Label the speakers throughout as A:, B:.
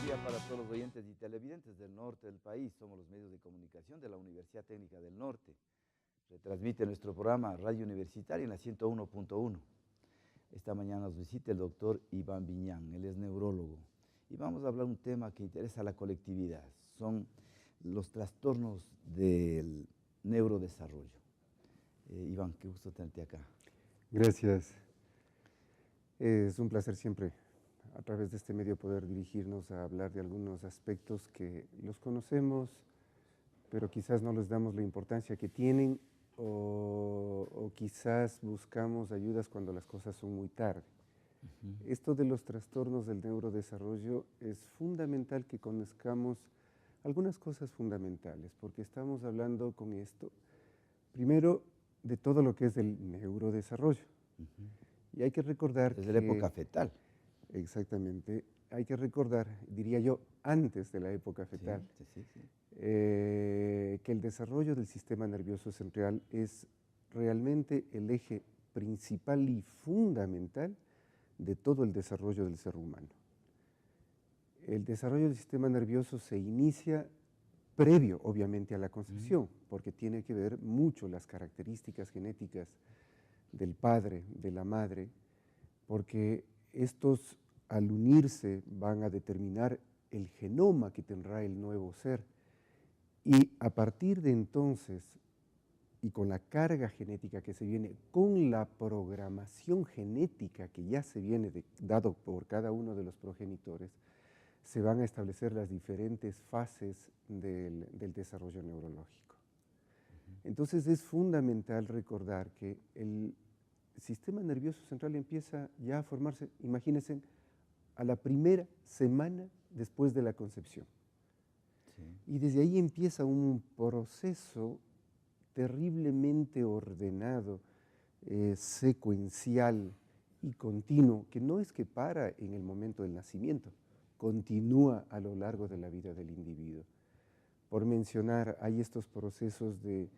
A: día para todos los oyentes y televidentes del norte del país. Somos los medios de comunicación de la Universidad Técnica del Norte. Retransmite nuestro programa Radio Universitaria en la 101.1. Esta mañana nos visita el doctor Iván Viñán, él es neurólogo. Y vamos a hablar de un tema que interesa a la colectividad. Son los trastornos del neurodesarrollo. Iván, qué gusto tenerte acá.
B: Gracias. Es un placer siempre a través de este medio poder dirigirnos a hablar de algunos aspectos que los conocemos, pero quizás no les damos la importancia que tienen o quizás buscamos ayudas cuando las cosas son muy tarde. Esto de los trastornos del neurodesarrollo es fundamental que conozcamos algunas cosas fundamentales, porque estamos hablando con esto, primero, de todo lo que es el neurodesarrollo. Y hay que recordar
A: Desde la época fetal.
B: Exactamente. Hay que recordar, diría yo, antes de la época fetal,
A: Sí.
B: que el desarrollo del sistema nervioso central es realmente el eje principal y fundamental de todo el desarrollo del ser humano. El desarrollo del sistema nervioso se inicia previo, obviamente, a la concepción, porque tiene que ver mucho las características genéticas del padre, de la madre, porque estos al unirse van a determinar el genoma que tendrá el nuevo ser. Y a partir de entonces, y con la carga genética que se viene, con la programación genética que ya se viene dado por cada uno de los progenitores, se van a establecer las diferentes fases del desarrollo neurológico. Entonces es fundamental recordar que el sistema nervioso central empieza ya a formarse, imagínense, a la primera semana después de la concepción. Y desde ahí empieza un proceso terriblemente ordenado, secuencial y continuo, que no es que para en el momento del nacimiento, continúa a lo largo de la vida del individuo. Por mencionar, hay estos procesos de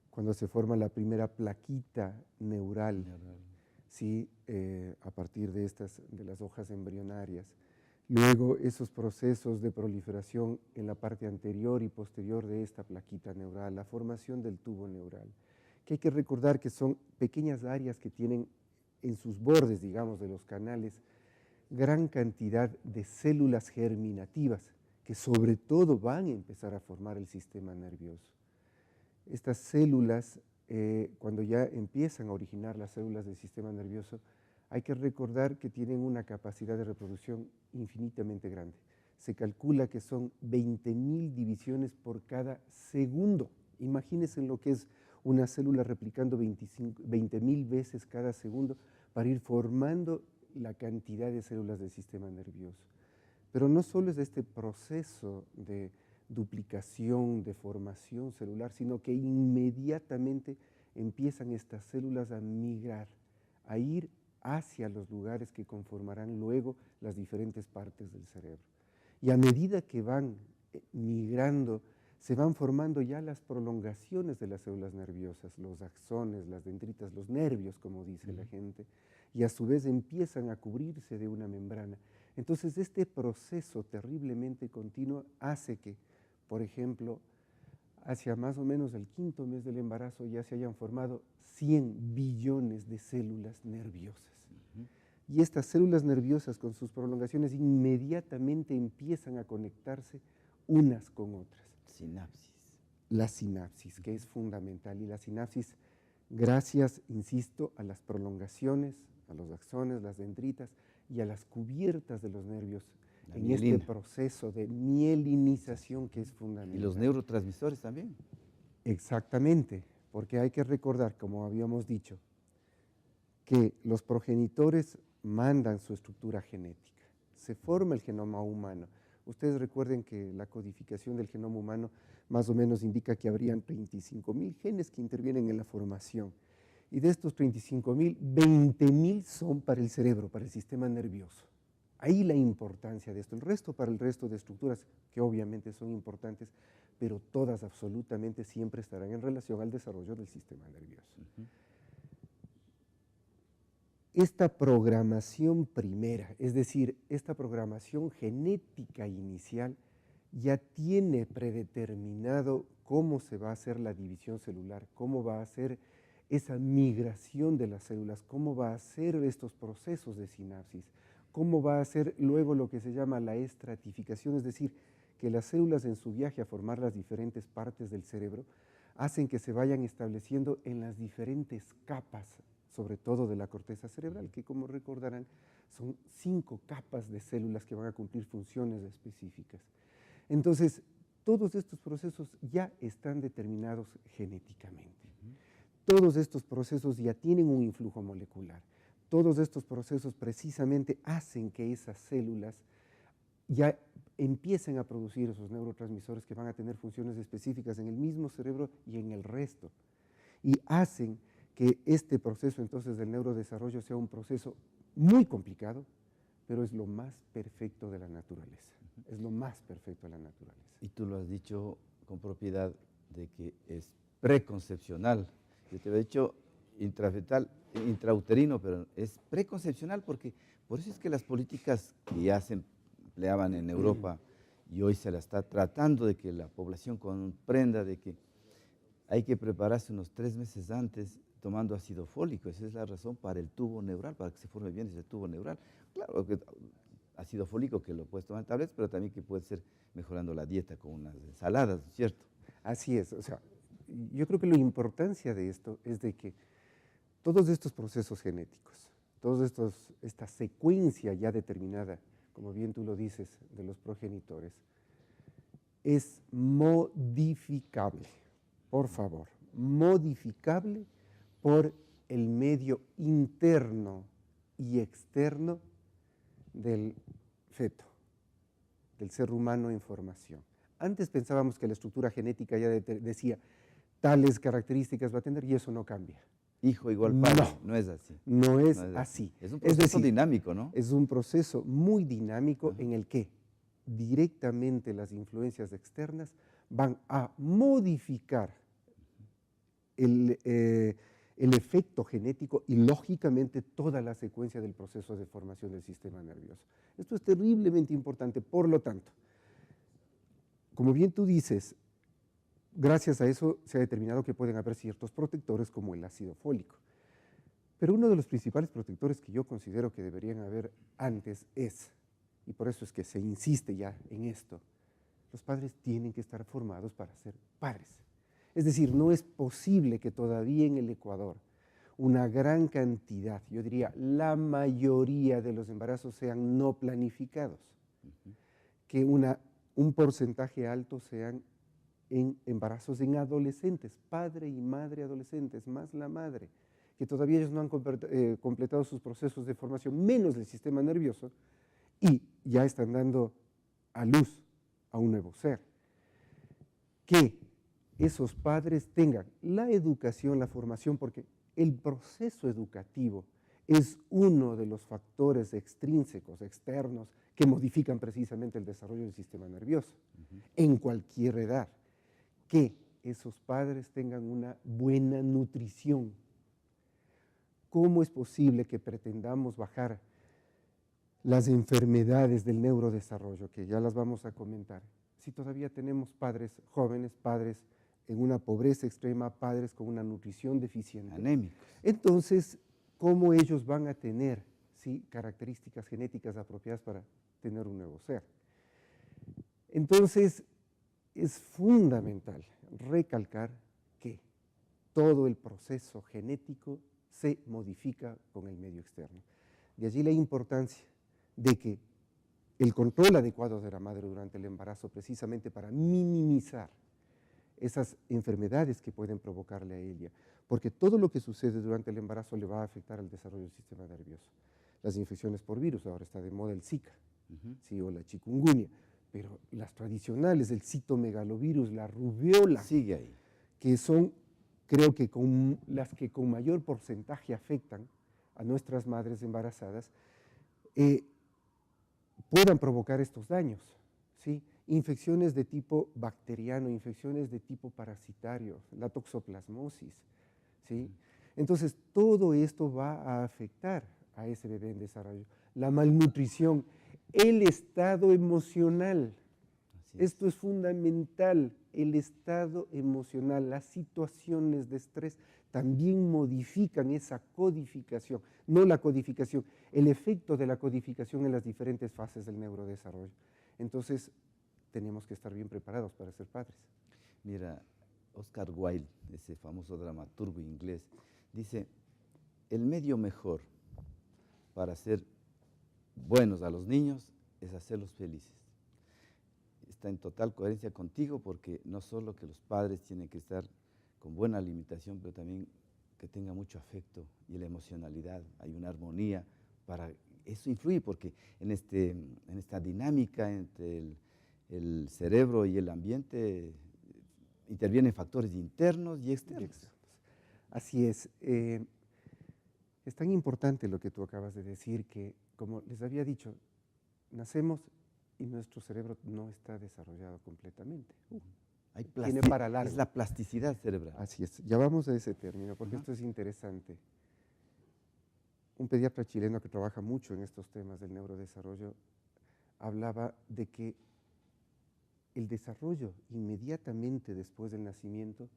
B: cuando se forma la primera plaquita neural, ¿sí? A partir de las hojas embrionarias. Luego esos procesos de proliferación en la parte anterior y posterior de esta plaquita neural, la formación del tubo neural, que hay que recordar que son pequeñas áreas que tienen en sus bordes, digamos, de los canales, gran cantidad de células germinativas que sobre todo van a empezar a formar el sistema nervioso. Estas células, cuando ya empiezan a originar las células del sistema nervioso, hay que recordar que tienen una capacidad de reproducción infinitamente grande. Se calcula que son 20.000 divisiones por cada segundo. Imagínense lo que es una célula replicando 20.000 veces cada segundo para ir formando la cantidad de células del sistema nervioso. Pero no solo es este proceso de duplicación, de formación celular, sino que inmediatamente empiezan estas células a migrar, a ir hacia los lugares que conformarán luego las diferentes partes del cerebro. Y a medida que van migrando, se van formando ya las prolongaciones de las células nerviosas, los axones, las dendritas, los nervios, como dice la gente, y a su vez empiezan a cubrirse de una membrana. Entonces, este proceso terriblemente continuo hace que, por ejemplo, hacia más o menos el 5.º mes del embarazo ya se hayan formado 100 billones de células nerviosas. Y estas células nerviosas con sus prolongaciones inmediatamente empiezan a conectarse unas con otras.
A: Sinapsis.
B: La sinapsis, que es fundamental. Y la sinapsis, gracias, insisto, a las prolongaciones, a los axones, las dendritas y a las cubiertas de los nervios en este proceso de mielinización que es fundamental.
A: ¿Y los neurotransmisores también?
B: Exactamente, porque hay que recordar, como habíamos dicho, que los progenitores mandan su estructura genética. Se forma el genoma humano. Ustedes recuerden que la codificación del genoma humano más o menos indica que habrían 35.000 genes que intervienen en la formación. Y de estos 35.000, 20.000 son para el cerebro, para el sistema nervioso. Ahí la importancia de esto. El resto para el resto de estructuras que obviamente son importantes, pero todas absolutamente siempre estarán en relación al desarrollo del sistema nervioso. esta programación primera, es decir, esta programación genética inicial, ya tiene predeterminado cómo se va a hacer la división celular, cómo va a hacer esa migración de las células, cómo va a hacer estos procesos de sinapsis, cómo va a hacer luego lo que se llama la estratificación, es decir, que las células en su viaje a formar las diferentes partes del cerebro hacen que se vayan estableciendo en las diferentes capas, sobre todo de la corteza cerebral, que como recordarán son 5 capas de células que van a cumplir funciones específicas. Entonces, todos estos procesos ya están determinados genéticamente. Todos estos procesos ya tienen un influjo molecular. Todos estos procesos precisamente hacen que esas células ya empiecen a producir esos neurotransmisores que van a tener funciones específicas en el mismo cerebro y en el resto. Y hacen que este proceso entonces del neurodesarrollo sea un proceso muy complicado, pero es lo más perfecto de la naturaleza. Es lo más perfecto de la naturaleza.
A: Y tú lo has dicho con propiedad de que es preconcepcional. Yo te había dicho intrafetal, intrauterino, pero es preconcepcional porque por eso es que las políticas que ya se empleaban en Europa y hoy se la está tratando de que la población comprenda de que hay que prepararse unos 3 meses antes tomando ácido fólico. Esa es la razón para el tubo neural, para que se forme bien ese tubo neural. Claro que ácido fólico que lo puedes tomar en tabletas, pero también que puede ser mejorando la dieta con unas ensaladas, ¿cierto?
B: Así es, o sea, yo creo que la importancia de esto es de que todos estos procesos genéticos, esta secuencia ya determinada, como bien tú lo dices, de los progenitores, es modificable, por favor, modificable por el medio interno y externo del feto, del ser humano en formación. Antes pensábamos que la estructura genética ya decía tales características va a tener y eso no cambia.
A: Hijo igual padre, no es así.
B: No es así.
A: Es un proceso dinámico, ¿no?
B: Es un proceso muy dinámico en el que directamente las influencias externas van a modificar el efecto genético y lógicamente toda la secuencia del proceso de formación del sistema nervioso. Esto es terriblemente importante, por lo tanto, como bien tú dices, gracias a eso se ha determinado que pueden haber ciertos protectores como el ácido fólico. Pero uno de los principales protectores que yo considero que deberían haber antes es, y por eso es que se insiste ya en esto, los padres tienen que estar formados para ser padres. Es decir, no es posible que todavía en el Ecuador una gran cantidad, yo diría la mayoría de los embarazos sean no planificados, que un porcentaje alto sean en embarazos en adolescentes, padre y madre adolescentes, más la madre, que todavía ellos no han completado sus procesos de formación, menos el sistema nervioso, y ya están dando a luz a un nuevo ser. Que esos padres tengan la educación, la formación, porque el proceso educativo es uno de los factores extrínsecos, externos, que modifican precisamente el desarrollo del sistema nervioso, en cualquier edad. Que esos padres tengan una buena nutrición. ¿Cómo es posible que pretendamos bajar las enfermedades del neurodesarrollo, que ya las vamos a comentar, si todavía tenemos padres jóvenes, padres en una pobreza extrema, padres con una nutrición deficiente?
A: Anémicos.
B: Entonces, ¿cómo ellos van a tener características genéticas apropiadas para tener un nuevo ser? Entonces, es fundamental recalcar que todo el proceso genético se modifica con el medio externo. De allí la importancia de que el control adecuado de la madre durante el embarazo, precisamente para minimizar esas enfermedades que pueden provocarle a ella, porque todo lo que sucede durante el embarazo le va a afectar al desarrollo del sistema nervioso. Las infecciones por virus, ahora está de moda el Zika, o la chikungunya, pero las tradicionales, el citomegalovirus, la rubiola,
A: sigue ahí,
B: que son, creo que las que con mayor porcentaje afectan a nuestras madres embarazadas, puedan provocar estos daños, ¿sí? Infecciones de tipo bacteriano, infecciones de tipo parasitario, la toxoplasmosis, ¿sí? Entonces, todo esto va a afectar a ese bebé en desarrollo. La malnutrición, el estado emocional. Esto es fundamental, el estado emocional, las situaciones de estrés también modifican esa codificación, no la codificación, el efecto de la codificación en las diferentes fases del neurodesarrollo. Entonces, tenemos que estar bien preparados para ser padres.
A: Mira, Oscar Wilde, ese famoso dramaturgo inglés, dice, el medio mejor para ser buenos a los niños es hacerlos felices. Está en total coherencia contigo porque no solo que los padres tienen que estar con buena alimentación, pero también que tenga mucho afecto y la emocionalidad, hay una armonía, eso influye porque en esta dinámica entre el cerebro y el ambiente intervienen factores internos y externos.
B: Así es. Es tan importante lo que tú acabas de decir que, como les había dicho, nacemos y nuestro cerebro no está desarrollado completamente. Tiene para largo.
A: Es la plasticidad cerebral.
B: Así es. Ya vamos a ese término, porque esto es interesante. Un pediatra chileno que trabaja mucho en estos temas del neurodesarrollo hablaba de que el desarrollo inmediatamente después del nacimiento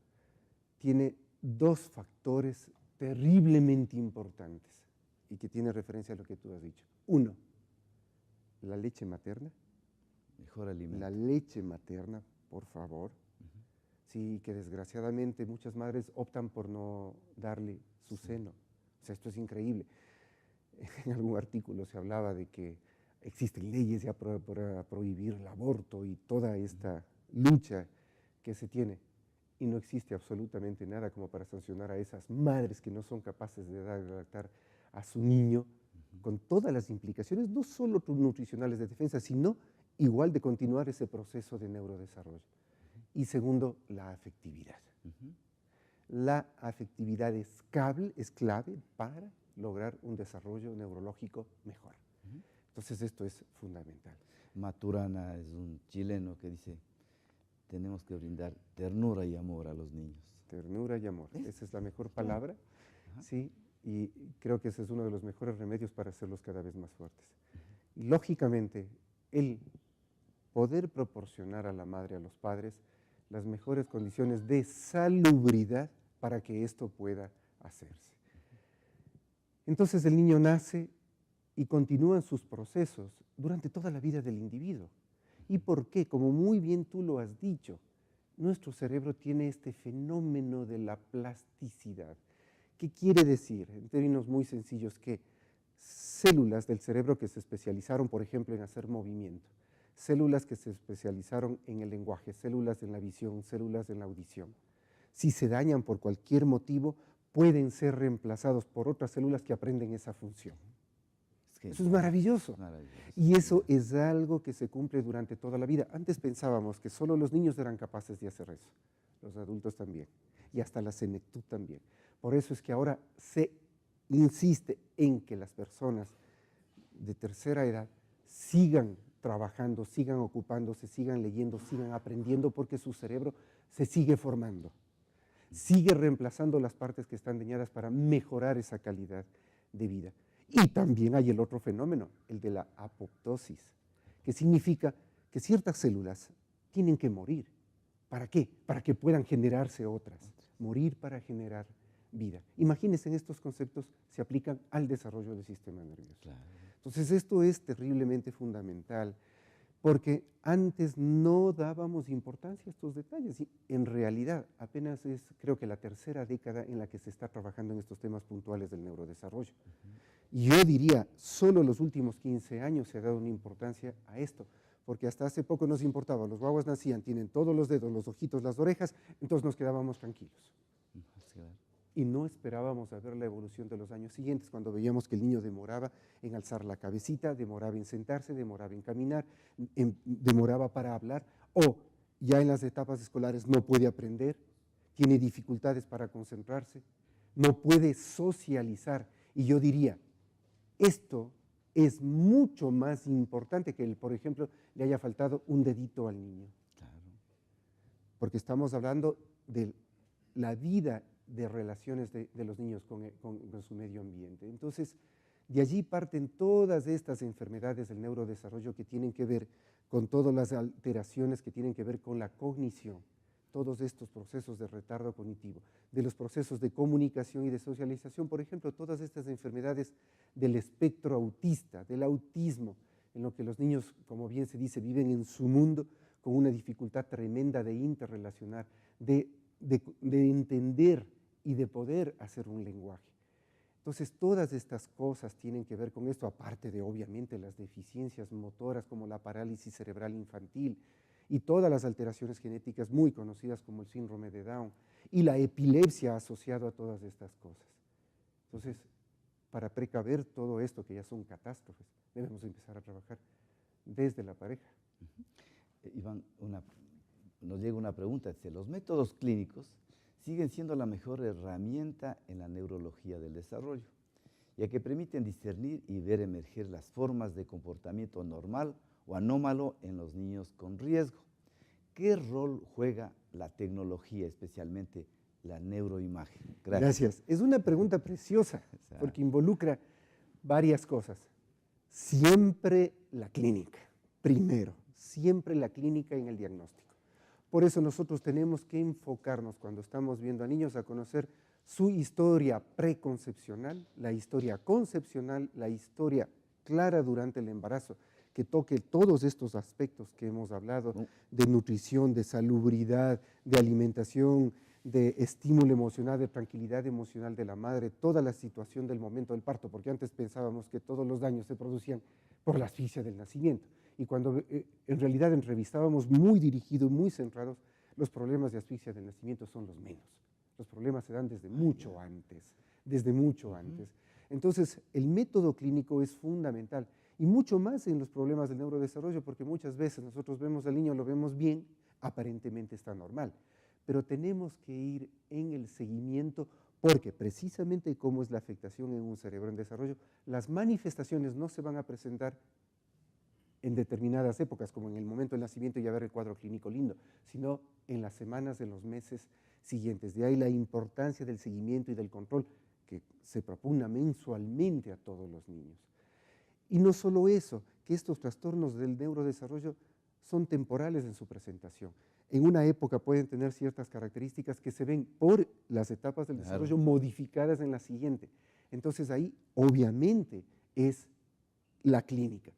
B: tiene dos factores terriblemente importantes y que tiene referencia a lo que tú has dicho. Uno, la leche materna.
A: Mejor alimento.
B: La leche materna, por favor. Sí, que desgraciadamente muchas madres optan por no darle su seno. O sea, esto es increíble. En algún artículo se hablaba de que existen leyes ya para prohibir el aborto y toda esta lucha que se tiene. Y no existe absolutamente nada como para sancionar a esas madres que no son capaces de dar y lactar a su niño, con todas las implicaciones, no solo nutricionales de defensa, sino igual de continuar ese proceso de neurodesarrollo. Y segundo, la afectividad. La afectividad es clave para lograr un desarrollo neurológico mejor. Entonces esto es fundamental.
A: Maturana es un chileno que dice, tenemos que brindar ternura y amor a los niños.
B: Ternura y amor, esa es la mejor palabra, sí, y creo que ese es uno de los mejores remedios para hacerlos cada vez más fuertes. Y lógicamente, el poder proporcionar a la madre, a los padres, las mejores condiciones de salubridad para que esto pueda hacerse. Entonces el niño nace y continúan sus procesos durante toda la vida del individuo. ¿Y por qué? Como muy bien tú lo has dicho, nuestro cerebro tiene este fenómeno de la plasticidad. ¿Qué quiere decir? En términos muy sencillos, que células del cerebro que se especializaron, por ejemplo, en hacer movimiento, células que se especializaron en el lenguaje, células en la visión, células en la audición, si se dañan por cualquier motivo, pueden ser reemplazados por otras células que aprenden esa función. Eso es maravilloso. Y eso es algo que se cumple durante toda la vida. Antes pensábamos que solo los niños eran capaces de hacer eso, los adultos también, y hasta la senectud también. Por eso es que ahora se insiste en que las personas de tercera edad sigan trabajando, sigan ocupándose, sigan leyendo, sigan aprendiendo, porque su cerebro se sigue formando, sigue reemplazando las partes que están dañadas para mejorar esa calidad de vida. Y también hay el otro fenómeno, el de la apoptosis, que significa que ciertas células tienen que morir. ¿Para qué? Para que puedan generarse otras. Morir para generar vida. Imagínense, estos conceptos se aplican al desarrollo del sistema nervioso. Claro. Entonces esto es terriblemente fundamental, porque antes no dábamos importancia a estos detalles y en realidad apenas es, creo que la tercera década en la que se está trabajando en estos temas puntuales del neurodesarrollo. Yo diría, solo los últimos 15 años se ha dado una importancia a esto, porque hasta hace poco nos importaba, los guaguas nacían, tienen todos los dedos, los ojitos, las orejas, entonces nos quedábamos tranquilos. Y no esperábamos a ver la evolución de los años siguientes, cuando veíamos que el niño demoraba en alzar la cabecita, demoraba en sentarse, demoraba en caminar, demoraba para hablar, o ya en las etapas escolares no puede aprender, tiene dificultades para concentrarse, no puede socializar. Y yo diría, esto es mucho más importante que, por ejemplo, le haya faltado un dedito al niño. Claro. Porque estamos hablando de la vida de relaciones de los niños con su medio ambiente. Entonces, De allí parten todas estas enfermedades del neurodesarrollo que tienen que ver con todas las alteraciones que tienen que ver con la cognición, todos estos procesos de retardo cognitivo, de los procesos de comunicación y de socialización, por ejemplo, todas estas enfermedades del espectro autista, del autismo, en lo que los niños, como bien se dice, viven en su mundo con una dificultad tremenda de interrelacionar, de entender y de poder hacer un lenguaje. Entonces, todas estas cosas tienen que ver con esto, aparte de, obviamente, las deficiencias motoras como la parálisis cerebral infantil y todas las alteraciones genéticas muy conocidas como el síndrome de Down y la epilepsia asociada a todas estas cosas. Entonces, para precaver todo esto, que ya son catástrofes, debemos empezar a trabajar desde la pareja.
A: Iván, nos llega una pregunta. Dice, ¿los métodos clínicos siguen siendo la mejor herramienta en la neurología del desarrollo, ya que permiten discernir y ver emerger las formas de comportamiento normal o anómalo en los niños con riesgo? ¿Qué rol juega la tecnología, especialmente la neuroimagen?
B: Gracias. Es una pregunta preciosa porque involucra varias cosas. Siempre la clínica, primero, siempre la clínica en el diagnóstico. Por eso nosotros tenemos que enfocarnos cuando estamos viendo a niños a conocer su historia preconcepcional, la historia concepcional, la historia clara durante el embarazo, que toque todos estos aspectos que hemos hablado, de nutrición, de salubridad, de alimentación, de estímulo emocional, de tranquilidad emocional de la madre, toda la situación del momento del parto, porque antes pensábamos que todos los daños se producían por la asfixia del nacimiento. Y cuando en realidad entrevistábamos muy dirigidos, muy centrados, los problemas de asfixia del nacimiento son los menos. Los problemas se dan desde mucho antes, desde mucho antes. Entonces, el método clínico es fundamental, y mucho más en los problemas del neurodesarrollo, porque muchas veces nosotros vemos al niño, lo vemos bien, aparentemente está normal, pero tenemos que ir en el seguimiento, porque precisamente como es la afectación en un cerebro en desarrollo, las manifestaciones no se van a presentar en determinadas épocas, como en el momento del nacimiento y ya ver el cuadro clínico lindo, sino en las semanas de los meses siguientes. De ahí la importancia del seguimiento y del control que se propugna mensualmente a todos los niños. Y no solo eso, que estos trastornos del neurodesarrollo son temporales en su presentación. En una época pueden tener ciertas características que se ven por las etapas del desarrollo modificadas en la siguiente. Entonces ahí obviamente es la clínica,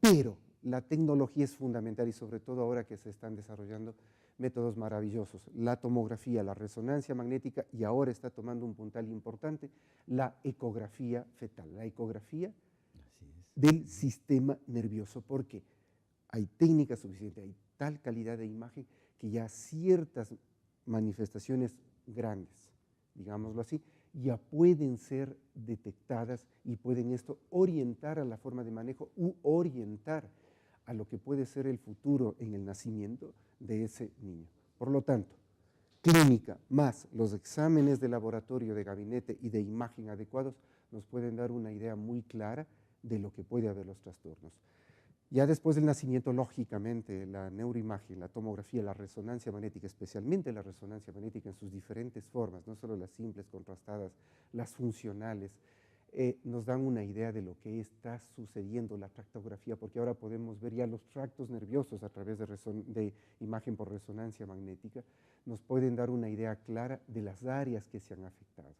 B: pero la tecnología es fundamental y sobre todo ahora que se están desarrollando métodos maravillosos, la tomografía, la resonancia magnética y ahora está tomando un puntal importante, la ecografía fetal, la ecografía del sistema nervioso, porque hay técnicas suficientes, hay tal calidad de imagen que ya ciertas manifestaciones grandes, digámoslo así, ya pueden ser detectadas y pueden esto orientar a la forma de manejo u orientar a lo que puede ser el futuro en el nacimiento de ese niño. Por lo tanto, clínica más los exámenes de laboratorio, de gabinete y de imagen adecuados nos pueden dar una idea muy clara de lo que puede haber los trastornos. Ya después del nacimiento, lógicamente, la neuroimagen, la tomografía, la resonancia magnética, especialmente la resonancia magnética en sus diferentes formas, no solo las simples, contrastadas, las funcionales, nos dan una idea de lo que está sucediendo, la tractografía, porque ahora podemos ver ya los tractos nerviosos a través de imagen por resonancia magnética, nos pueden dar una idea clara de las áreas que se han afectado.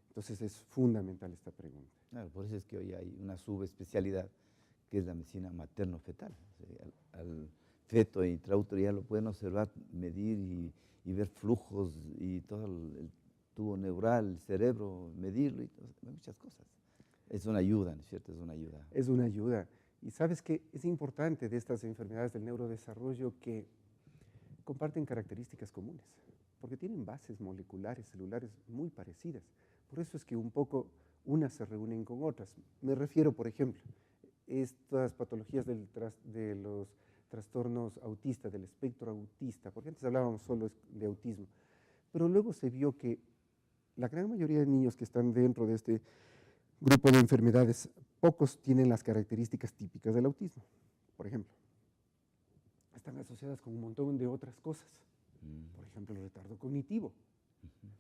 B: Entonces es fundamental esta pregunta.
A: Claro, por eso es que hoy hay una subespecialidad que es la medicina materno-fetal. O sea, al feto intraútero ya lo pueden observar, medir y ver flujos y todo el tubo neural, el cerebro, medirlo y muchas cosas. Es una ayuda, ¿no es cierto? Es una ayuda.
B: Es una ayuda. Y sabes que es importante de estas enfermedades del neurodesarrollo que comparten características comunes, porque tienen bases moleculares, celulares muy parecidas. Por eso es que un poco unas se reúnen con otras. Me refiero, por ejemplo, estas patologías de los trastornos autistas, del espectro autista, porque antes hablábamos solo de autismo, pero luego se vio que la gran mayoría de niños que están dentro de este grupo de enfermedades, pocos tienen las características típicas del autismo, por ejemplo. Están asociadas con un montón de otras cosas, por ejemplo, el retardo cognitivo,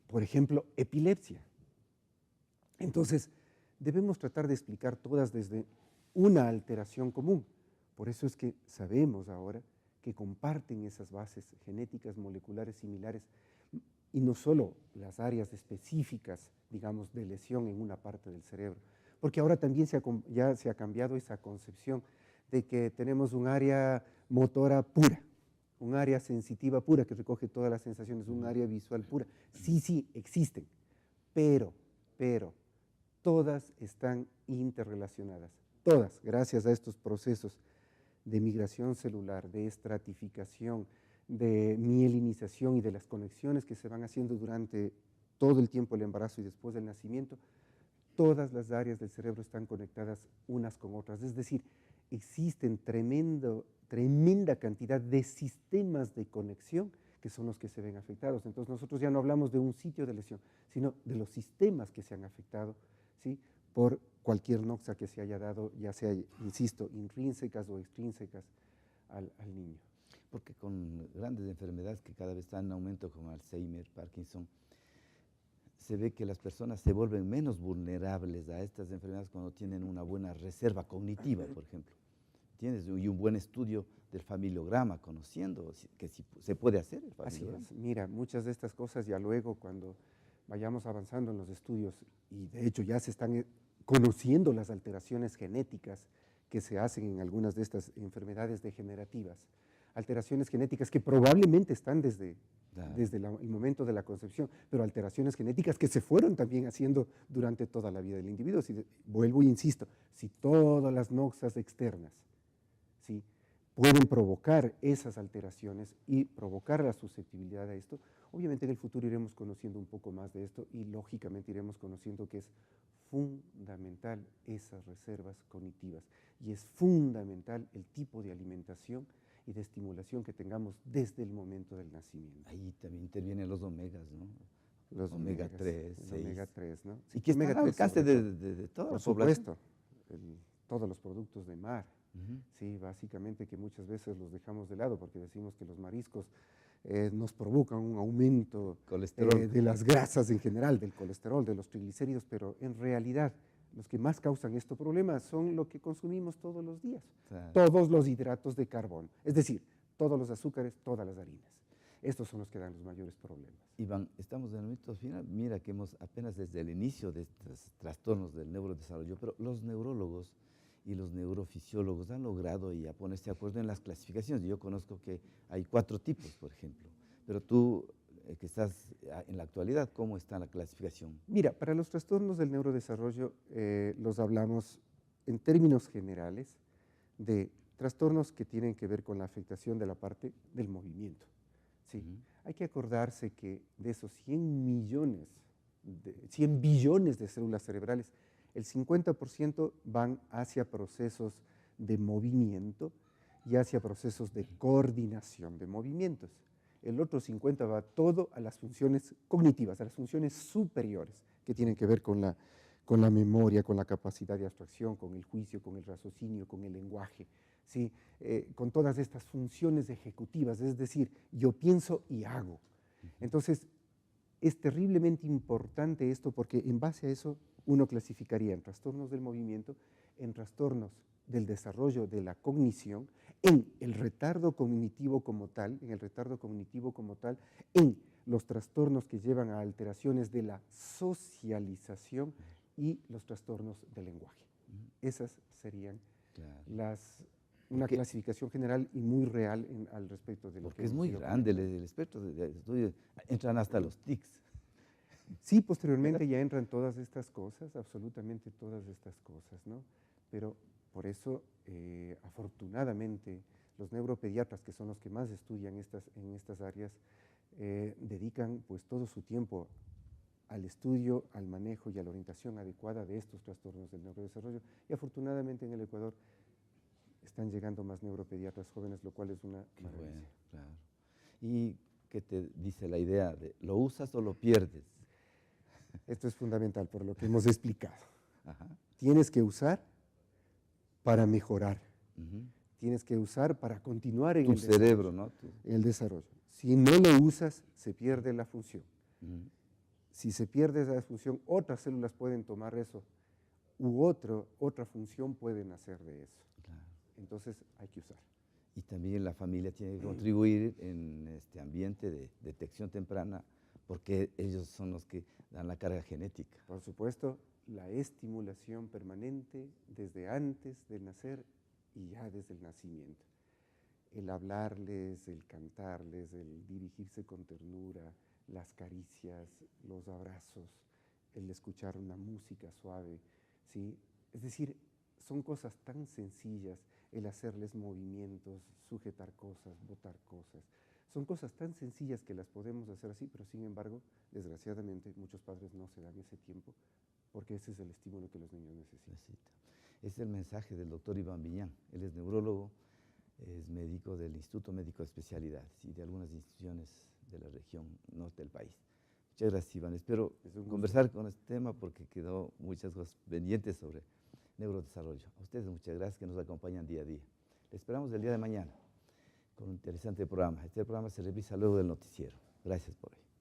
B: por ejemplo, epilepsia. Entonces, debemos tratar de explicar todas desde una alteración común. Por eso es que sabemos ahora que comparten esas bases genéticas moleculares similares y no solo las áreas específicas, digamos, de lesión en una parte del cerebro, porque ahora también ya se ha cambiado esa concepción de que tenemos un área motora pura, un área sensitiva pura que recoge todas las sensaciones, un área visual pura. Sí, sí, existen, pero todas están interrelacionadas, todas, gracias a estos procesos de migración celular, de estratificación, de mielinización y de las conexiones que se van haciendo durante todo el tiempo del embarazo y después del nacimiento, todas las áreas del cerebro están conectadas unas con otras. Es decir, existen tremenda cantidad de sistemas de conexión que son los que se ven afectados. Entonces nosotros ya no hablamos de un sitio de lesión, sino de los sistemas que se han afectado, ¿sí?, por cualquier noxa que se haya dado, ya sea, insisto, intrínsecas o extrínsecas al niño.
A: Porque con grandes enfermedades que cada vez están en aumento, como Alzheimer, Parkinson, se ve que las personas se vuelven menos vulnerables a estas enfermedades cuando tienen una buena reserva cognitiva, por ejemplo. ¿Tienes? Y un buen estudio del familiograma, conociendo que sí se puede hacer el familiograma.
B: Así es. Mira, muchas de estas cosas ya luego cuando vayamos avanzando en los estudios, y de hecho ya se están conociendo las alteraciones genéticas que se hacen en algunas de estas enfermedades degenerativas, alteraciones genéticas que probablemente están desde el momento de la concepción, pero alteraciones genéticas que se fueron también haciendo durante toda la vida del individuo. Vuelvo e insisto, si todas las noxas externas, ¿sí?, pueden provocar esas alteraciones y provocar la susceptibilidad a esto, obviamente en el futuro iremos conociendo un poco más de esto y lógicamente iremos conociendo que es fundamental esas reservas cognitivas y es fundamental el tipo de alimentación y de estimulación que tengamos desde el momento del nacimiento.
A: Ahí también intervienen los omegas, ¿no?
B: Los
A: omega 3,
B: el omega 3, ¿no?
A: Sí, y que están al alcance de toda la población.
B: Por supuesto, todos los productos de mar. Sí, básicamente que muchas veces los dejamos de lado porque decimos que los mariscos nos provocan un aumento de las grasas en general, del colesterol, de los triglicéridos, pero en realidad los que más causan estos problemas son lo que consumimos todos los días, todos los hidratos de carbono, es decir, todos los azúcares, todas las harinas. Estos son los que dan los mayores problemas.
A: Iván, estamos en el momento final. Mira que hemos apenas desde el inicio de estos trastornos del neurodesarrollo, pero los neurólogos y los neurofisiólogos han logrado ya ponerse de acuerdo en las clasificaciones. Yo conozco que hay 4 tipos, por ejemplo, pero tú que estás en la actualidad, ¿cómo está la clasificación?
B: Mira, para los trastornos del neurodesarrollo los hablamos en términos generales de trastornos que tienen que ver con la afectación de la parte del movimiento. ¿Sí? Hay que acordarse que de esos 100 billones de células cerebrales, el 50% van hacia procesos de movimiento y hacia procesos de coordinación de movimientos. El otro 50% va todo a las funciones cognitivas, a las funciones superiores, que tienen que ver con la memoria, con la capacidad de abstracción, con el juicio, con el raciocinio, con el lenguaje, ¿sí? Con todas estas funciones ejecutivas, es decir, yo pienso y hago. Entonces, es terriblemente importante esto porque en base a eso uno clasificaría en trastornos del movimiento, en trastornos del desarrollo de la cognición, en el retardo cognitivo como tal, en los trastornos que llevan a alteraciones de la socialización y los trastornos del lenguaje. Esas serían una clasificación general y muy real al respecto de lo que...
A: Porque es muy grande el espectro de estudio, entran hasta los tics.
B: Sí, posteriormente ya entran todas estas cosas, absolutamente todas estas cosas, ¿no? Pero por eso, afortunadamente, los neuropediatras, que son los que más estudian en estas áreas, dedican pues todo su tiempo al estudio, al manejo y a la orientación adecuada de estos trastornos del neurodesarrollo. Y afortunadamente en el Ecuador están llegando más neuropediatras jóvenes, lo cual es una maravilla.
A: Bueno, claro. ¿Y qué te dice la idea de lo usas o lo pierdes?
B: Esto es fundamental por lo que hemos explicado.
A: Ajá.
B: Tienes que usar para mejorar. Tienes que usar para continuar en
A: tu cerebro, ¿no?
B: El desarrollo. Si no lo usas, se pierde la función. Si se pierde esa función, otras células pueden tomar eso, otra función puede nacer de eso.
A: Claro.
B: Entonces hay que usar.
A: Y también la familia tiene que contribuir en este ambiente de detección temprana, porque ellos son los que dan la carga genética.
B: Por supuesto, la estimulación permanente desde antes de nacer y ya desde el nacimiento. El hablarles, el cantarles, el dirigirse con ternura, las caricias, los abrazos, el escuchar una música suave, ¿sí? Es decir, son cosas tan sencillas, el hacerles movimientos, sujetar cosas, botar cosas. Son cosas tan sencillas que las podemos hacer así, pero sin embargo, desgraciadamente, muchos padres no se dan ese tiempo porque ese es el estímulo que los niños necesitan.
A: Es el mensaje del doctor Iván Viñán. Él es neurólogo, es médico del Instituto Médico de Especialidades y de algunas instituciones de la región norte del país. Muchas gracias, Iván. Espero conversar con este tema porque quedó muchas cosas pendientes sobre neurodesarrollo. A ustedes muchas gracias que nos acompañan día a día. Les esperamos el día de mañana con un interesante programa. Este programa se revisa luego del noticiero. Gracias por hoy.